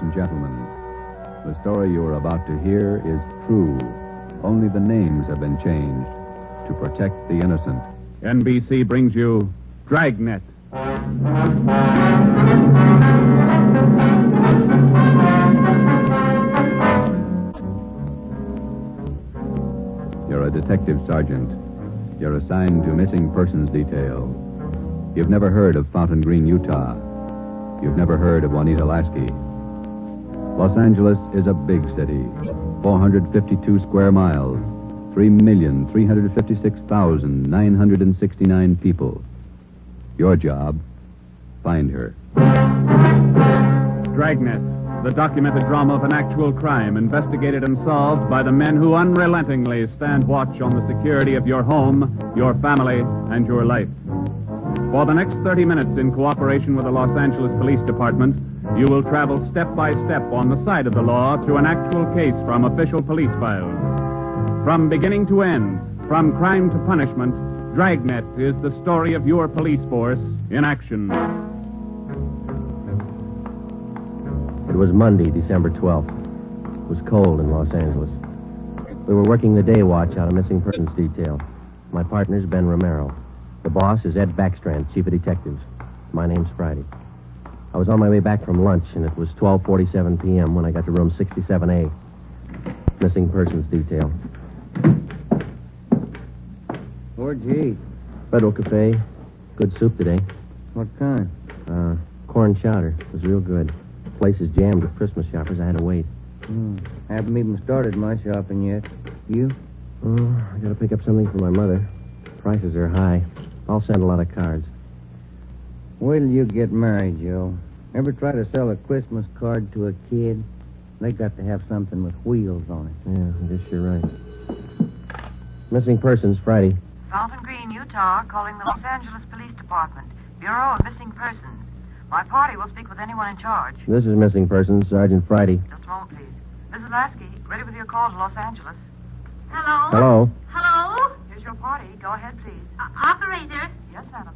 and gentlemen. The story you are about to hear is true. Only the names have been changed to protect the innocent. NBC brings you Dragnet. You're a detective sergeant. You're assigned to missing persons detail. You've never heard of Fountain Green, Utah. You've never heard of Juanita Lasky. Los Angeles is a big city. 452 square miles. 3,356,969 people. Your job, find her. Dragnet, the documented drama of an actual crime investigated and solved by the men who unrelentingly stand watch on the security of your home, your family, and your life. For the next 30 minutes, in cooperation with the Los Angeles Police Department, you will travel step by step on the side of the law through an actual case from official police files. From beginning to end, from crime to punishment, Dragnet is the story of your police force in action. It was Monday, December 12th. It was cold in Los Angeles. We were working the day watch out of missing persons detail. My partner's Ben Romero. The boss is Ed Backstrand, chief of detectives. My name's Friday. I was on my way back from lunch, and it was 12:47 p.m. when I got to room 67A. Missing persons detail. Where'd you eat? Federal Cafe. Good soup today. What kind? Corn chowder. It was real good. The place is jammed with Christmas shoppers. I had to wait. Haven't even started my shopping yet. You? Oh, I gotta pick up something for my mother. Prices are high. I'll send a lot of cards. Wait till you get married, Joe. Ever try to sell a Christmas card to a kid? They got to have something with wheels on it. Yeah, I guess you're right. Missing persons, Friday. Fountain Green, Utah, calling the Los Angeles Police Department. Bureau of Missing Persons. My party will speak with anyone in charge. This is missing persons, Sergeant Friday. Just a moment, please. Mrs. Lasky, ready with your call to Los Angeles. Hello? Hello? Hello? Here's your party. Go ahead, please. Operator, Yes, madam.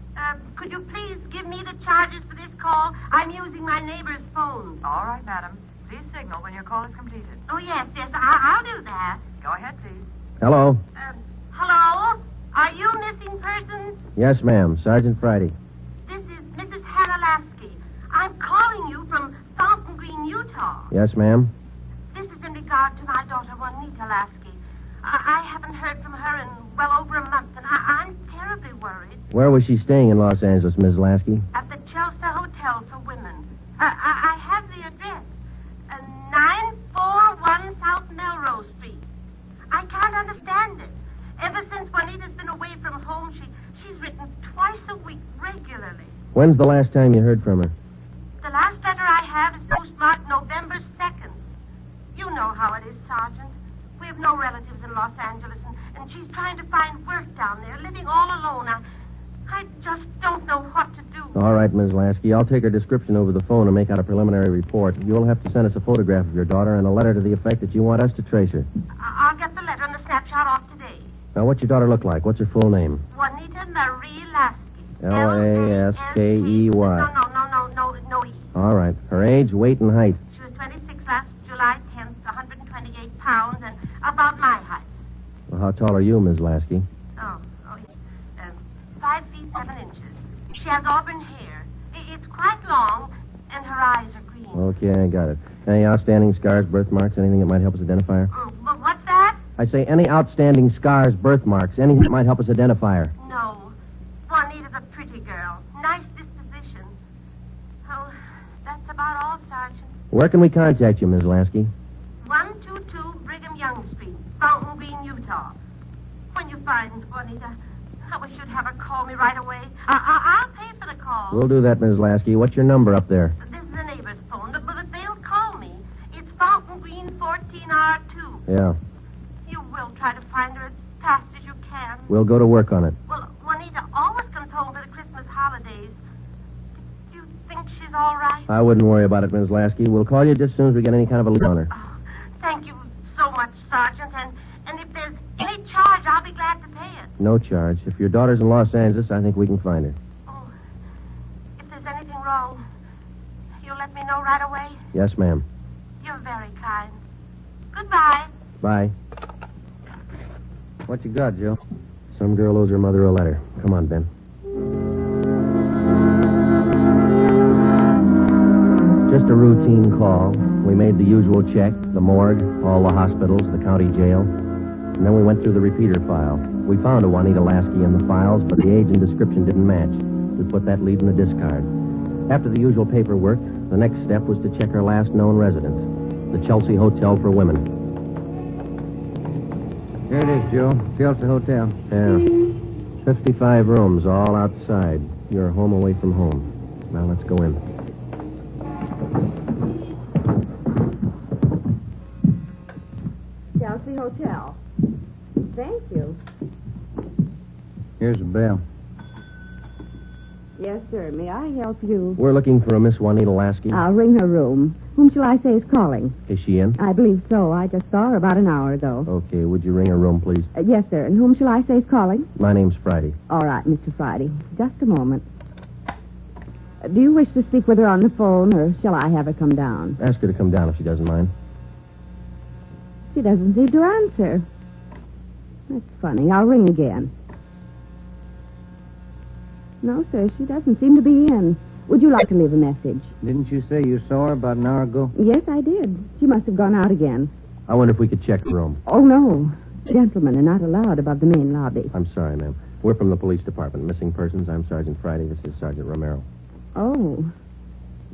could you please give me the charges for this call? I'm using my neighbor's phone. All right, madam. Please signal when your call is completed. Oh, yes, I'll do that. Go ahead, please. Hello? Hello? Are you missing persons? Yes, ma'am. Sergeant Friday. This is Mrs. Hannah Lasky. I'm calling you from Fountain Green, Utah. Yes, ma'am. This is in regard to my daughter, Juanita Lasky. I haven't heard from her in well over a month, and I'm terribly worried. Where was she staying in Los Angeles, Ms. Lasky? At the Chelsea Hotel for Women. I have the address. 941 South Melrose Street. I can't understand it. Ever since Juanita's been away from home, she's written twice a week regularly. When's the last time you heard from her? The last letter I have is postmarked November 2nd. You know how it is, Sergeant. We have no relatives in Los Angeles, and she's trying to find work down there, living all alone. I just don't know what to do. All right, Ms. Lasky. I'll take her description over the phone and make out a preliminary report. You'll have to send us a photograph of your daughter and a letter to the effect that you want us to trace her. I'll get the letter and the snapshot off today. Now, what's your daughter look like? What's her full name? Juanita Marie Lasky. Lasky. No E. All right. Her age, weight, and height. She was 26 last July 10th, 128 pounds, and about my height. Well, how tall are you, Ms. Lasky? 5 feet 7 inches. She has auburn hair. It's quite long, and her eyes are green. Okay, I got it. Any outstanding scars, birthmarks, anything that might help us identify her? But what's that? I say any outstanding scars, birthmarks, anything that might help us identify her. No. Juanita's a pretty girl. Nice disposition. Oh, that's about all, Sergeant. Where can we contact you, Ms. Lasky? 122 Brigham Young Street, Fountain Green, Utah. When you find Juanita, I wish you'd have her call me right away. I'll pay for the call. We'll do that, Ms. Lasky. What's your number up there? This is a neighbor's phone, but if they'll call me, it's Fountain Green 14R2. Yeah. You will try to find her as fast as you can. We'll go to work on it. Well, Juanita always comes home for the Christmas holidays. Do you think she's all right? I wouldn't worry about it, Ms. Lasky. We'll call you just as soon as we get any kind of a lead on her. Oh, thank you so much, Sergeant. And if there's any charge, I'll be glad to pay it. No charge. If your daughter's in Los Angeles, I think we can find her. Oh, if there's anything wrong, you'll let me know right away? Yes, ma'am. Bye. What you got, Joe? Some girl owes her mother a letter. Come on, Ben. Just a routine call. We made the usual check, the morgue, all the hospitals, the county jail. And then we went through the repeater file. We found a Juanita Lasky in the files, but the age and description didn't match. We put that lead in the discard. After the usual paperwork, the next step was to check her last known residence, the Chelsea Hotel for Women. Here it is, Joe. Chelsea Hotel. Yeah. 55 rooms, all outside. You're home away from home. Now let's go in. Chelsea Hotel. Thank you. Here's the bell. Yes, sir. May I help you? We're looking for a Miss Juanita Lasky. I'll ring her room. Whom shall I say is calling? Is she in? I believe so. I just saw her about an hour ago. Okay, would you ring her room, please? Yes, sir. And whom shall I say is calling? My name's Friday. All right, Mr. Friday. Just a moment. Do you wish to speak with her on the phone, or shall I have her come down? Ask her to come down if she doesn't mind. She doesn't seem to answer. That's funny. I'll ring again. No, sir, she doesn't seem to be in. Would you like to leave a message? Didn't you say you saw her about an hour ago? Yes, I did. She must have gone out again. I wonder if we could check her room. Oh, no. Gentlemen are not allowed above the main lobby. I'm sorry, ma'am. We're from the police department. Missing persons. I'm Sergeant Friday. This is Sergeant Romero. Oh.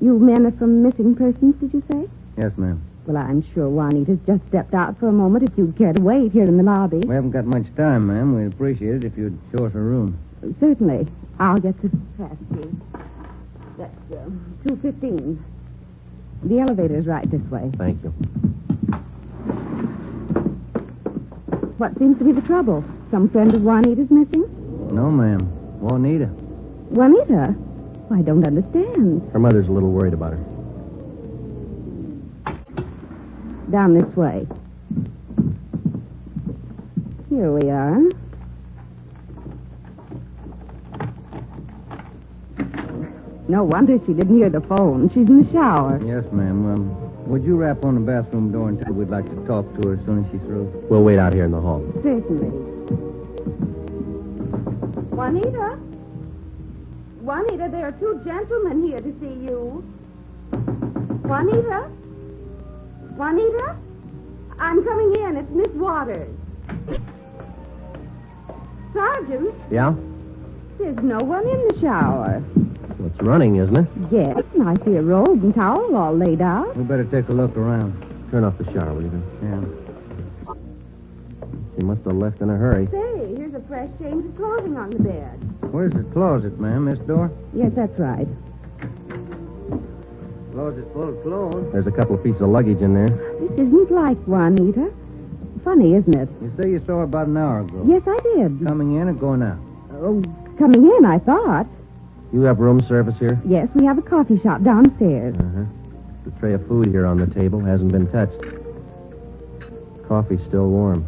You men are from missing persons, did you say? Yes, ma'am. Well, I'm sure Juanita's just stepped out for a moment if you'd care to wait here in the lobby. We haven't got much time, ma'am. We'd appreciate it if you'd show us her room. Certainly. I'll get the pass key. That's 215. The elevator's right this way. Thank you. What seems to be the trouble? Some friend of Juanita's missing? No, ma'am. Juanita. Juanita? I don't understand. Her mother's a little worried about her. Down this way. Here we are. No wonder she didn't hear the phone. She's in the shower. Yes, ma'am. Would you rap on the bathroom door until we'd like to talk to her as soon as she's through? We'll wait out here in the hall. Certainly. Juanita? Juanita, there are two gentlemen here to see you. Juanita? Juanita? I'm coming in. It's Miss Waters. Sergeant? Yeah? There's no one in the shower. It's running, isn't it? Yes, and I see a robe and towel all laid out. We better take a look around. Turn off the shower, will you? Yeah. She must have left in a hurry. Say, here's a fresh change of clothing on the bed. Where's the closet, ma'am? This door? Yes, that's right. Closet full of clothes. There's a couple of pieces of luggage in there. This isn't like Juanita. Funny, isn't it? You say you saw her about an hour ago. Yes, I did. Coming in or going out? Oh, coming in, I thought. You have room service here? Yes, we have a coffee shop downstairs. Uh-huh. The tray of food here on the table hasn't been touched. Coffee's still warm.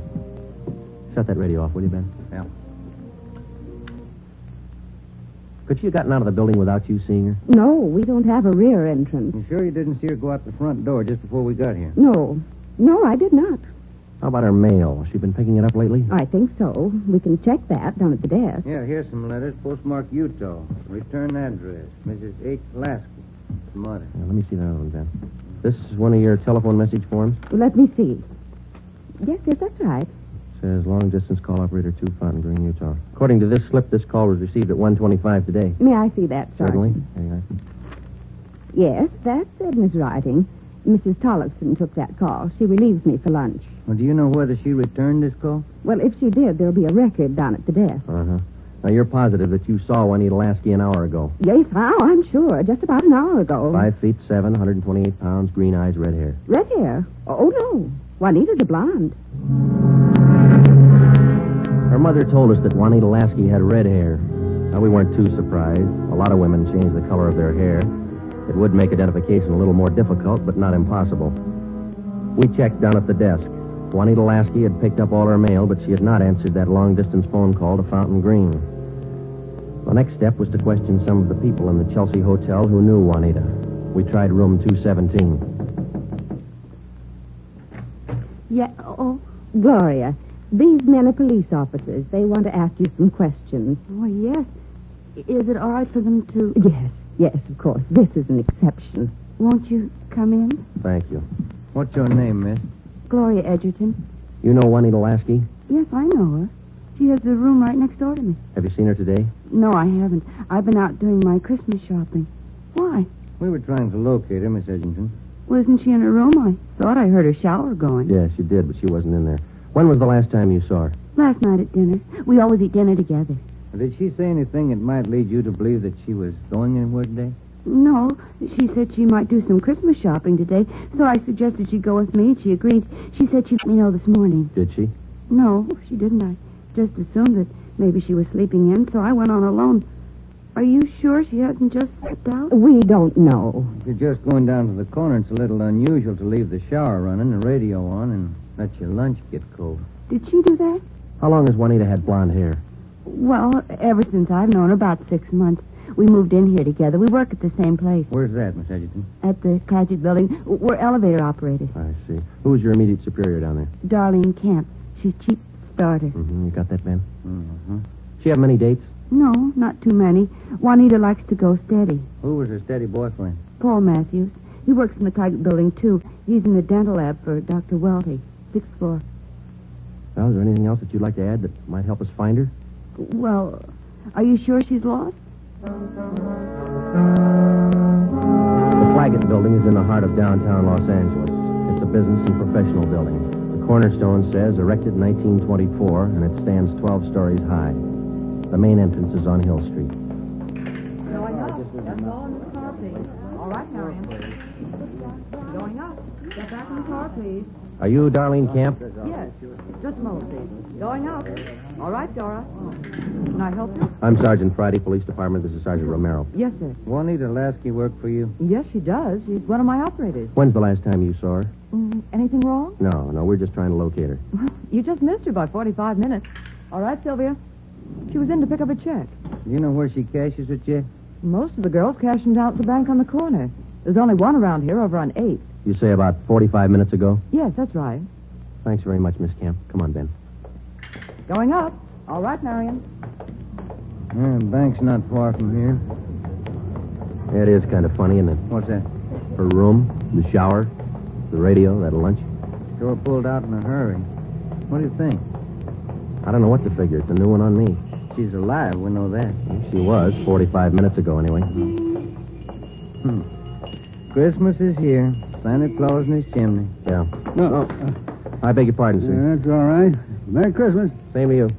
Shut that radio off, will you, Ben? Yeah. Could she have gotten out of the building without you seeing her? No, we don't have a rear entrance. You sure you didn't see her go out the front door just before we got here? No. No, I did not. How about her mail? Has she been picking it up lately? I think so. We can check that down at the desk. Yeah, here's some letters. Postmark Utah. Return address. Mrs. H. Lasky. Mother. Let me see that other one, Ben. This is one of your telephone message forms? Let me see. Yes, that's right. Says long distance call operator 2, Fountain Green, Utah. According to this slip, this call was received at 1:25 today. May I see that, Certainly. Sergeant? There you are. Yes, that's Edna's writing. Mrs. Tolleson took that call. She relieves me for lunch. Well, do you know whether she returned this call? Well, if she did, there'll be a record down at the desk. Uh-huh. Now, you're positive that you saw Juanita Lasky an hour ago. Yes, how? I'm sure. Just about an hour ago. 5 feet 7, 128 pounds, green eyes, red hair. Red hair? Oh, no. Juanita's a blonde. Her mother told us that Juanita Lasky had red hair. Now, we weren't too surprised. A lot of women change the color of their hair. It would make identification a little more difficult, but not impossible. We checked down at the desk. Juanita Lasky had picked up all her mail, but she had not answered that long-distance phone call to Fountain Green. The next step was to question some of the people in the Chelsea Hotel who knew Juanita. We tried room 217. Yeah, oh, Gloria, these men are police officers. They want to ask you some questions. Oh, yes. Is it all right for them to... Yes, of course. This is an exception. Won't you come in? Thank you. What's your name, miss? Gloria Edgerton. You know Juanita Lasky? Yes, I know her. She has the room right next door to me. Have you seen her today? No, I haven't. I've been out doing my Christmas shopping. Why? We were trying to locate her, Miss Edgerton. Wasn't she in her room? I thought I heard her shower going. Yes, she did, but she wasn't in there. When was the last time you saw her? Last night at dinner. We always eat dinner together. Did she say anything that might lead you to believe that she was going anywhere today? No, she said she might do some Christmas shopping today, so I suggested she go with me, and she agreed. She said she'd let me know this morning. Did she? No, she didn't. I just assumed that maybe she was sleeping in, so I went on alone. Are you sure she hasn't just slipped out? We don't know. If you're just going down to the corner, it's a little unusual to leave the shower running, the radio on, and let your lunch get cold. Did she do that? How long has Juanita had blonde hair? Well, ever since I've known her, about 6 months. We moved in here together. We work at the same place. Where's that, Miss Edgerton? At the Clagic building. We're elevator operators. I see. Who's your immediate superior down there? Darlene Camp. She's chief starter. Mm-hmm. You got that, Ben? Mm-hmm. She have many dates? No, not too many. Juanita likes to go steady. Who was her steady boyfriend? Paul Matthews. He works in the Clagic building, too. He's in the dental lab for Dr. Welty, 6th floor. Well, is there anything else that you'd like to add that might help us find her? Well, are you sure she's lost? The Claggett building is in the heart of downtown Los Angeles. It's a business and professional building. The cornerstone says erected in 1924, and it stands 12 stories high. The main entrance is on Hill Street. Going up. That's all in the car, please. All right, Marion. Going up. Get back in the car, please. Are you Darlene Camp? Yes. Just a moment, please. Going up. All right, Dora. Can I help you? I'm Sergeant Friday, Police Department. This is Sergeant Romero. Yes, sir. Juanita Lasky work for you? Yes, she does. She's one of my operators. When's the last time you saw her? Anything wrong? No, we're just trying to locate her. You just missed her by 45 minutes. All right, Sylvia. She was in to pick up a check. You know where she cashes her check? Most of the girls cash them down at the bank on the corner. There's only one around here over on 8th. You say about 45 minutes ago? Yes, that's right. Thanks very much, Miss Camp. Come on, Ben. Going up. All right, Marion. The bank's not far from here. Yeah, it is kind of funny, isn't it? What's that? Her room, the shower, the radio, that lunch. Sure pulled out in a hurry. What do you think? I don't know what to figure. It's a new one on me. She's alive, we know that. She was 45 minutes ago, anyway. Christmas is here. Santa Claus in his chimney. Yeah. No. I beg your pardon, sir. That's all right. Merry Christmas. Same to you.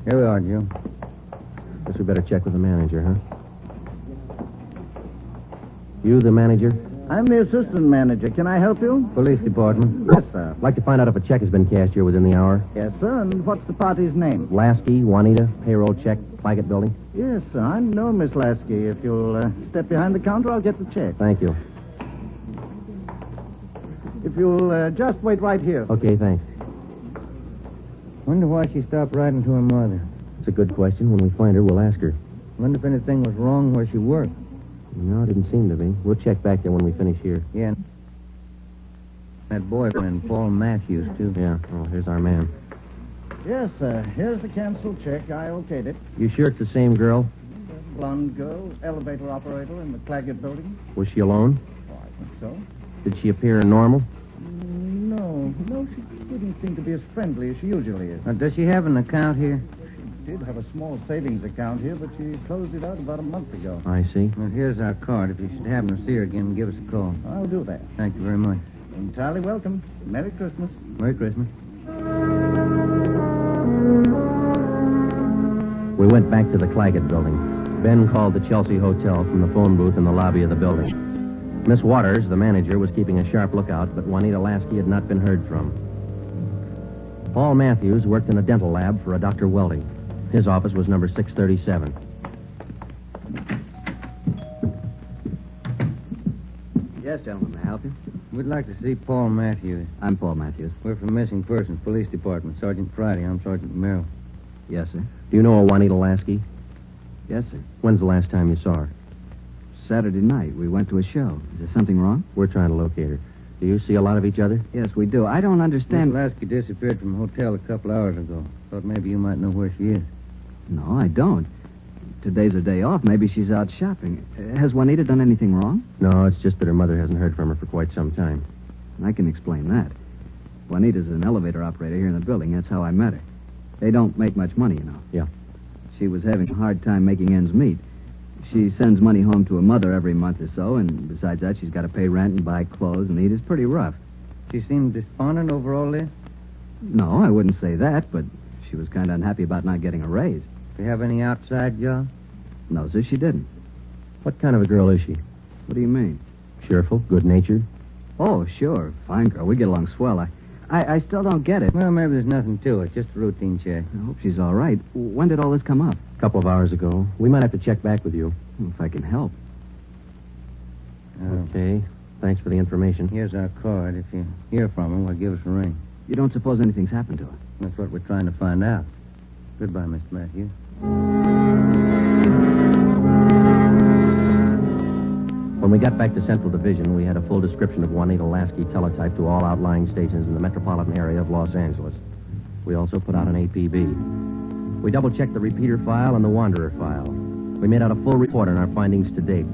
Here we are, Joe. Guess we better check with the manager, huh? You the manager? I'm the assistant manager. Can I help you? Police department. Yes, sir. I'd like to find out if a check has been cashed here within the hour. Yes, sir. And what's the party's name? Lasky, Juanita, payroll check, Claggett building. Yes, sir. I know Miss Lasky. If you'll step behind the counter, I'll get the check. Thank you. If you'll just wait right here. Okay, thanks. Wonder why she stopped writing to her mother. It's a good question. When we find her, we'll ask her. Wonder if anything was wrong where she worked. No, it didn't seem to be. We'll check back there when we finish here. Yeah. That boyfriend, Paul Matthews, too. Yeah. Oh, here's our man. Yes, sir. Here's the canceled check. I okayed it. You sure it's the same girl? Blonde girl, elevator operator in the Claggett building. Was she alone? Oh, I think so. Did she appear normal? No, she didn't seem to be as friendly as she usually is. Does she have an account here? She did have a small savings account here, but she closed it out about a month ago. I see. Well, here's our card. If you should happen to see her again, give us a call. I'll do that. Thank you very much. Entirely welcome. Merry Christmas. Merry Christmas. We went back to the Claggett building. Ben called the Chelsea Hotel from the phone booth in the lobby of the building. Miss Waters, the manager, was keeping a sharp lookout, but Juanita Lasky had not been heard from. Paul Matthews worked in a dental lab for a Dr. Welty. His office was number 637. Yes, gentlemen, may I help you? We'd like to see Paul Matthews. I'm Paul Matthews. We're from Missing Persons Police Department. Sergeant Friday. I'm Sergeant Romero. Yes, sir. Do you know a Juanita Lasky? Yes, sir. When's the last time you saw her? Saturday night, we went to a show. Is there something wrong? We're trying to locate her. Do you see a lot of each other? Yes, we do. I don't understand. Miss Lasky disappeared from the hotel a couple hours ago. Thought maybe you might know where she is. No, I don't. Today's her day off. Maybe she's out shopping. Has Juanita done anything wrong? No, it's just that her mother hasn't heard from her for quite some time. I can explain that. Juanita's an elevator operator here in the building. That's how I met her. They don't make much money, you know. Yeah. She was having a hard time making ends meet. She sends money home to her mother every month or so, and besides that, she's got to pay rent and buy clothes and eat. It's pretty rough. She seemed despondent over all this? No, I wouldn't say that, but she was kind of unhappy about not getting a raise. Do you have any outside job? No, sir, she didn't. What kind of a girl is she? What do you mean? Cheerful, good-natured? Oh, sure. Fine girl. We get along swell. I still don't get it. Well, maybe there's nothing to it. Just a routine check. I hope she's all right. When did all this come up? A couple of hours ago. We might have to check back with you. If I can help. Okay. Thanks for the information. Here's our card. If you hear from her, well, give us a ring. You don't suppose anything's happened to her? That's what we're trying to find out. Goodbye, Mr. Matthews. When we got back to Central Division, we had a full description of Juanita Lasky teletyped to all outlying stations in the metropolitan area of Los Angeles. We also put out an APB. We double-checked the repeater file and the wanderer file. We made out a full report on our findings to date.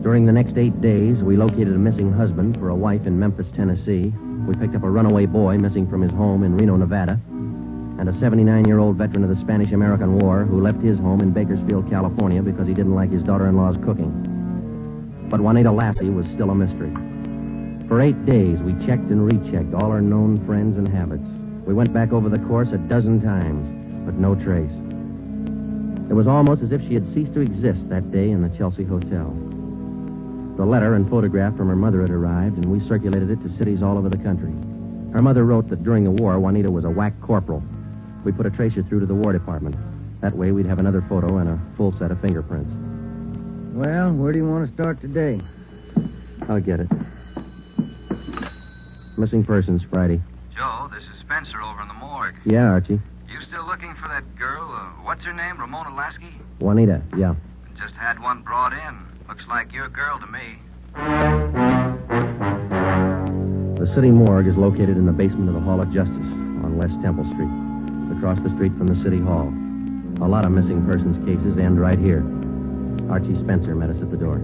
During the next 8 days, we located a missing husband for a wife in Memphis, Tennessee. We picked up a runaway boy missing from his home in Reno, Nevada, and a 79-year-old veteran of the Spanish-American War who left his home in Bakersfield, California because he didn't like his daughter-in-law's cooking. But Juanita Lasky was still a mystery. For 8 days, we checked and rechecked all her known friends and habits. We went back over the course a dozen times, but no trace. It was almost as if she had ceased to exist that day in the Chelsea Hotel. The letter and photograph from her mother had arrived, and we circulated it to cities all over the country. Her mother wrote that during the war, Juanita was a whack corporal. We put a tracer through to the War Department. That way, we'd have another photo and a full set of fingerprints. Well, where do you want to start today? I'll get it. Missing persons, Friday. Joe, this is Spencer over in the morgue. Yeah, Archie. You still looking for that girl? What's her name? Ramona Lasky? Juanita, yeah. Just had one brought in. Looks like your girl to me. The city morgue is located in the basement of the Hall of Justice on West Temple Street, across the street from the city hall. A lot of missing persons cases end right here. Archie Spencer met us at the door.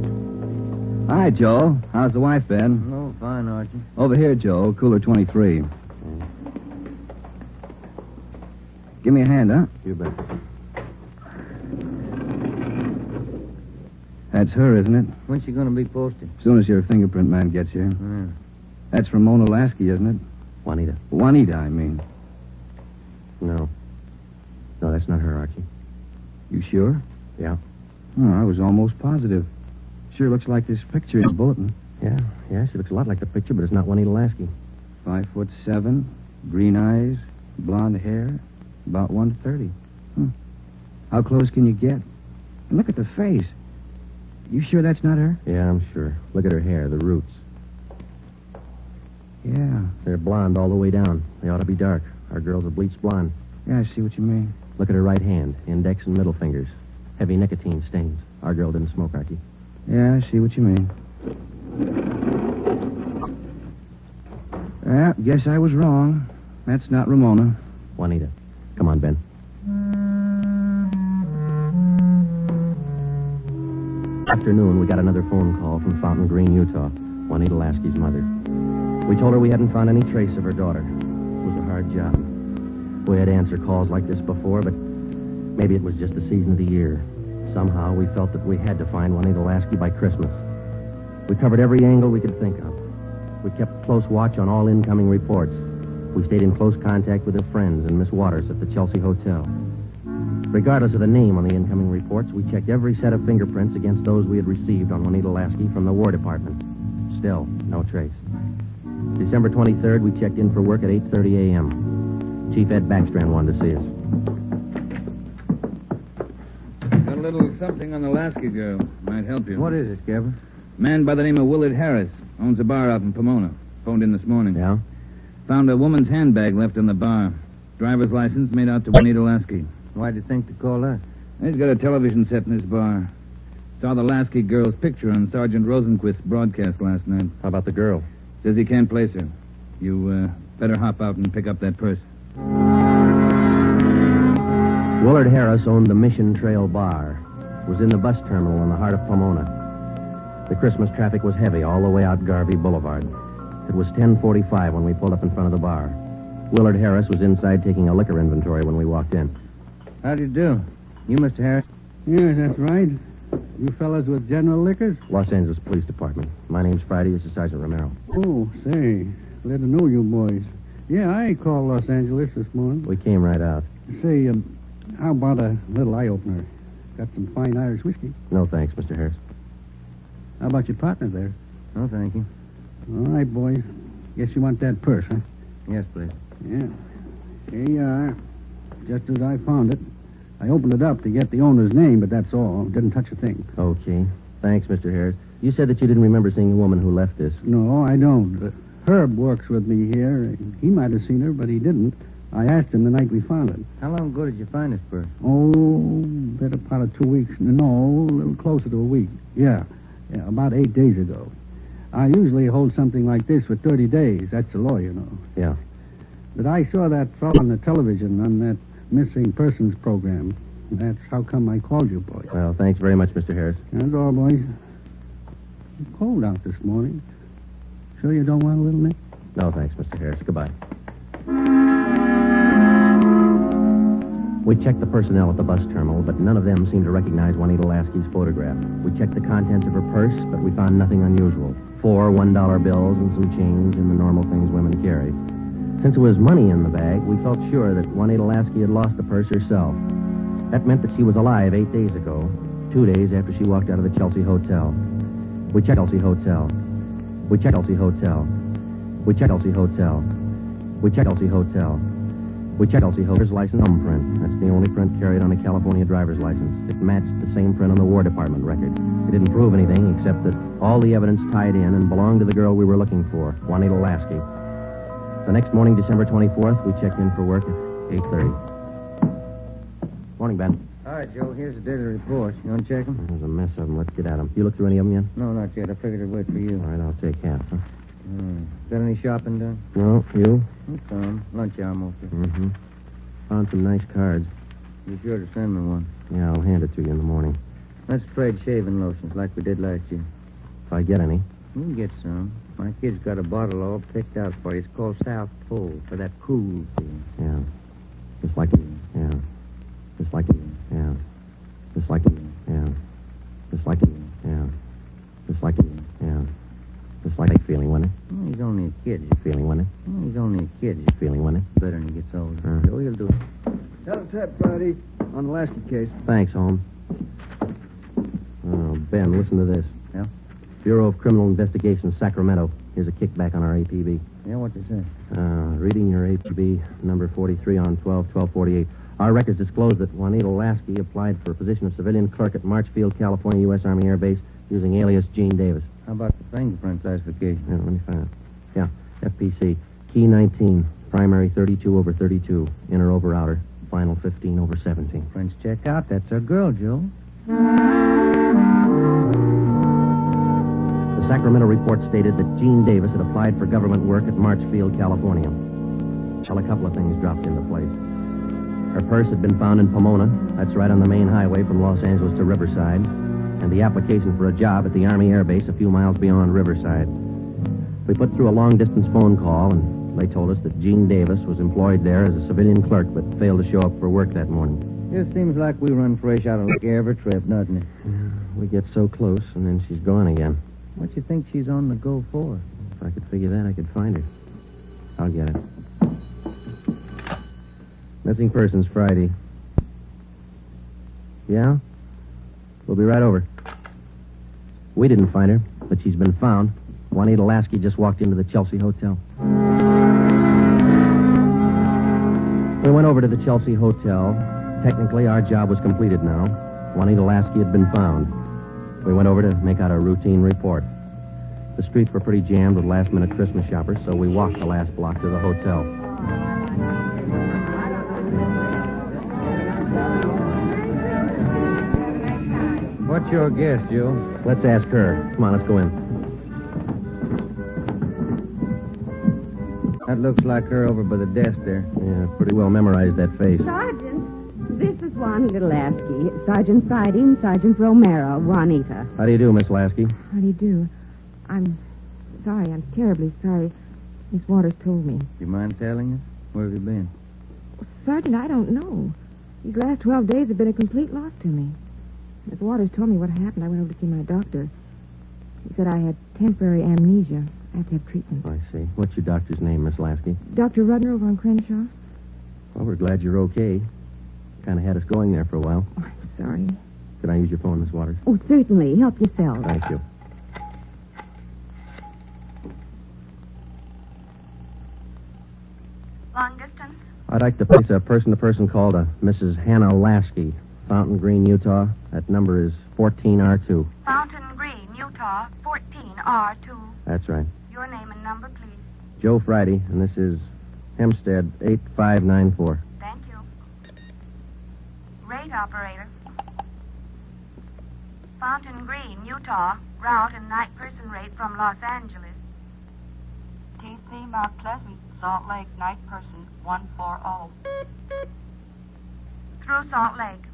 Hi, Joe. How's the wife been? Oh, fine, Archie. Over here, Joe. Cooler 23. Give me a hand, huh? You bet. That's her, isn't it? When's she going to be posted? As soon as your fingerprint man gets here. Yeah. That's Ramona Lasky, isn't it? Juanita. Juanita, I mean. No. No, that's not her, Archie. You sure? Yeah. Oh, I was almost positive. Sure looks like this picture in the bulletin. Yeah, she looks a lot like the picture, but it's not Juanita Lasky. 5'7", green eyes, blonde hair, about 130. How close can you get? And look at the face. You sure that's not her? Yeah, I'm sure. Look at her hair, the roots. Yeah. They're blonde all the way down. They ought to be dark. Our girls are bleached blonde. Yeah, I see what you mean. Look at her right hand, index and middle fingers. Heavy nicotine stains. Our girl didn't smoke, Archie. Yeah, I see what you mean. Well, guess I was wrong. That's not Ramona. Juanita. Come on, Ben. Afternoon, we got another phone call from Fountain Green, Utah. Juanita Lasky's mother. We told her we hadn't found any trace of her daughter. It was a hard job. We had to answer calls like this before, but maybe it was just the season of the year. Somehow, we felt that we had to find Juanita Lasky by Christmas. We covered every angle we could think of. We kept close watch on all incoming reports. We stayed in close contact with her friends and Miss Waters at the Chelsea Hotel. Regardless of the name on the incoming reports, we checked every set of fingerprints against those we had received on Juanita Lasky from the War Department. Still, no trace. December 23rd, we checked in for work at 8:30 a.m. Chief Ed Backstrand wanted to see us. Got a little something on the Lasky girl. Might help you. What is it, Skipper? Man by the name of Willard Harris. Owns a bar out in Pomona. Phoned in this morning. Yeah? Found a woman's handbag left in the bar. Driver's license made out to Juanita Lasky. Why'd you think to call us? He's got a television set in his bar. Saw the Lasky girl's picture on Sergeant Rosenquist's broadcast last night. How about the girl? Says he can't place her. You better hop out and pick up that purse. Willard Harris owned the Mission Trail Bar. It was in the bus terminal in the heart of Pomona. The Christmas traffic was heavy all the way out Garvey Boulevard. It was 10:45 when we pulled up in front of the bar. Willard Harris was inside taking a liquor inventory when we walked in. How do you do? You, Mr. Harris? Yes, that's right. You fellas with General Liquors? Los Angeles Police Department. My name's Friday. This is Sergeant Romero. Oh, say, glad to know you boys. Yeah, I called Los Angeles this morning. We came right out. Say, how about a little eye-opener? Got some fine Irish whiskey. No, thanks, Mr. Harris. How about your partner there? No, thank you. All right, boys. Guess you want that purse, huh? Yes, please. Yeah. Here you are. Just as I found it. I opened it up to get the owner's name, but that's all. Didn't touch a thing. Okay. Thanks, Mr. Harris. You said that you didn't remember seeing the woman who left this. No, I don't. Herb works with me here. He might have seen her, but he didn't. I asked him the night we found it. How long ago did you find this purse? Oh, better part of 2 weeks. No, a little closer to a week. Yeah, about 8 days ago. I usually hold something like this for 30 days. That's the law, you know. Yeah. But I saw that fellow on the television on that missing persons program. That's how come I called you, boys. Well, thanks very much, Mr. Harris. That's all, boys. It's cold out this morning. Sure you don't want a little, Nick? No, thanks, Mr. Harris. Goodbye. We checked the personnel at the bus terminal, but none of them seemed to recognize Juanita Lasky's photograph. We checked the contents of her purse, but we found nothing unusual. 4 $1 bills and some change and the normal things women carry. Since it was money in the bag, we felt sure that Juanita Lasky had lost the purse herself. That meant that she was alive 8 days ago, 2 days after she walked out of the Chelsea Hotel. We checked Chelsea Hotel. We checked Chelsea Hotel. We checked Chelsea Hotel. We checked Chelsea Hotel. We checked Chelsea Hotel's license thumbprint. That's the only print carried on a California driver's license. It matched the same print on the War Department record. It didn't prove anything except that all the evidence tied in and belonged to the girl we were looking for, Juanita Lasky. The next morning, December 24th, we checked in for work at 8:30. Morning, Ben. All right, Joe, here's the daily report. You want to check them? There's a mess of them. Let's get at them. You look through any of them yet? No, not yet. I figured I'd wait for you. All right, I'll take half, huh? Got any shopping done? No, you? Some. Lunch hour mostly. Mm-hmm. Found some nice cards. Be sure to send me one. Yeah, I'll hand it to you in the morning. Let's trade shaving lotions like we did last year. If I get any. You can get some. My kid's got a bottle all picked out for you. It's called South Pole for that cool thing. Yeah. Just like it. Yeah. Just like it. Yeah. Just like it. Yeah. Just like it. Yeah. Just like it. Yeah. Just like feeling, wasn't it? Well, he's only a kid. Feeling, wasn't it? Well, he's only a kid. Feeling, wasn't it? Better when he gets older. Joe, you'll do it. Tell us that, Friday, on the Lasky case. Thanks, Holmes. Oh, Ben, listen to this. Yeah? Bureau of Criminal Investigation, Sacramento. Here's a kickback on our APB. Yeah, what they say? Reading your APB, number 43 on 12/12/48. Our records disclose that Juanita Lasky applied for a position of civilian clerk at Marchfield, California, U.S. Army Air Base, using alias Gene Davis. How about the fingerprint classification? Yeah, let me find it. Yeah, FPC. Key 19, primary 32/32, inner over outer, final 15/17. Prints check out. That's our girl, Joe. The Sacramento report stated that Gene Davis had applied for government work at Marchfield, California. Well, a couple of things dropped into place. Her purse had been found in Pomona. That's right on the main highway from Los Angeles to Riverside. And the application for a job at the Army Air Base a few miles beyond Riverside. We put through a long-distance phone call, and they told us that Gene Davis was employed there as a civilian clerk, but failed to show up for work that morning. It seems like we run fresh out of luck every trip, doesn't it? Yeah, we get so close, and then she's gone again. What you think she's on the go for? If I could figure that, I could find her. I'll get it. Missing persons, Friday. Yeah? We'll be right over. We didn't find her, but she's been found. Juanita Lasky just walked into the Chelsea Hotel. We went over to the Chelsea Hotel. Technically, our job was completed now. Juanita Lasky had been found. We went over to make out a routine report. The streets were pretty jammed with last-minute Christmas shoppers, so we walked the last block to the hotel. What's your guess, Joe? Let's ask her. Come on, let's go in. That looks like her over by the desk there. Yeah, pretty well memorized that face. Sergeant, this is Juanita Lasky. Sergeant Siding, Sergeant Romero, Juanita. How do you do, Miss Lasky? How do you do? I'm sorry. I'm terribly sorry. Miss Waters told me. Do you mind telling us? Where have you been? Sergeant, I don't know. These last 12 days have been a complete loss to me. Miss Waters told me what happened. I went over to see my doctor. He said I had temporary amnesia. I have to have treatment. I see. What's your doctor's name, Miss Lasky? Dr. Rudner over on Crenshaw. Well, we're glad you're okay. Kind of had us going there for a while. Oh, I'm sorry. Could I use your phone, Miss Waters? Oh, certainly. Help yourself. Thank you. Long distance? I'd like to place a person-to-person call to Mrs. Hannah Lasky, Fountain Green, Utah. That number is 14R2. Fountain Green, Utah, 14R2. That's right. Your name and number, please. Joe Friday, and this is Hempstead 8594. Thank you. Rate operator. Fountain Green, Utah, route and night person rate from Los Angeles. TC Mount Pleasant, Salt Lake, night person, 140. Through Salt Lake.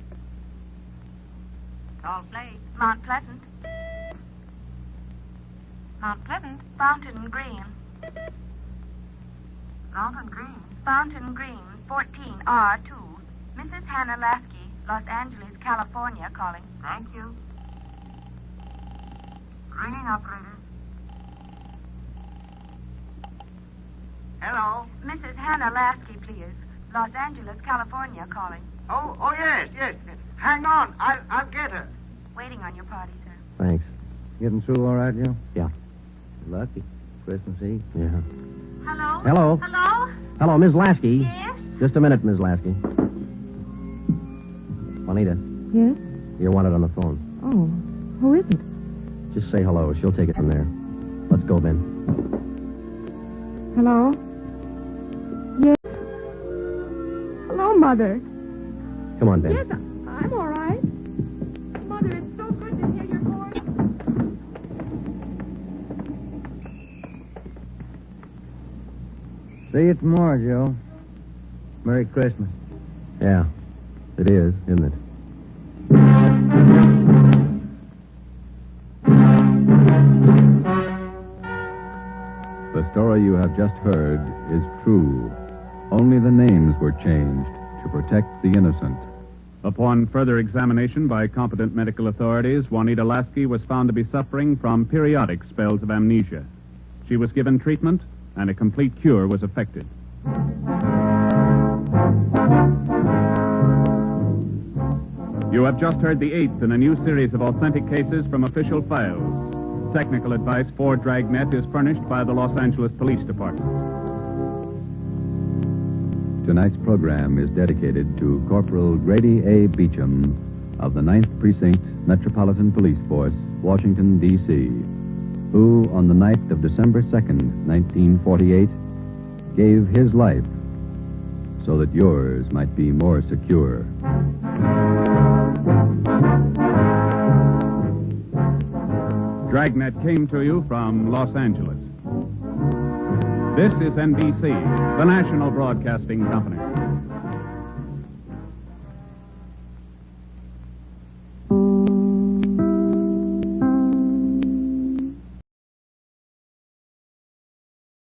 Salt Lake. Mount Pleasant. Mount Pleasant. Fountain Green. Fountain Green. Fountain Green, 14R2. Mrs. Hannah Lasky, Los Angeles, California, calling. Thank you. Ringing operator. Hello? Mrs. Hannah Lasky, please. Los Angeles, California, calling. Oh, yes. Hang on. I'll get her. Waiting on your party, sir. Thanks. Getting through all right, Joe? Yeah. Lucky. Christmas Eve. Yeah. Hello? Hello? Hello? Hello, Miss Lasky. Yes? Just a minute, Miss Lasky. Juanita, Yes? you're wanted on the phone. Oh, who is it? Just say hello. She'll take it from there. Let's go, Ben. Hello? Yes? Hello, Mother. Come on, Ben. Yes, I'm all right. Mother, it's so good to hear your voice. See you tomorrow, Joe. Merry Christmas. Yeah, it is, isn't it? The story you have just heard is true. Only the names were changed to protect the innocent. Upon further examination by competent medical authorities, Juanita Lasky was found to be suffering from periodic spells of amnesia. She was given treatment, and a complete cure was effected. You have just heard the 8th in a new series of authentic cases from official files. Technical advice for Dragnet is furnished by the Los Angeles Police Department. Tonight's program is dedicated to Corporal Grady A. Beecham of the 9th Precinct Metropolitan Police Force, Washington, D.C., who, on the night of December 2nd, 1948, gave his life so that yours might be more secure. Dragnet came to you from Los Angeles. This is NBC, the national broadcasting company.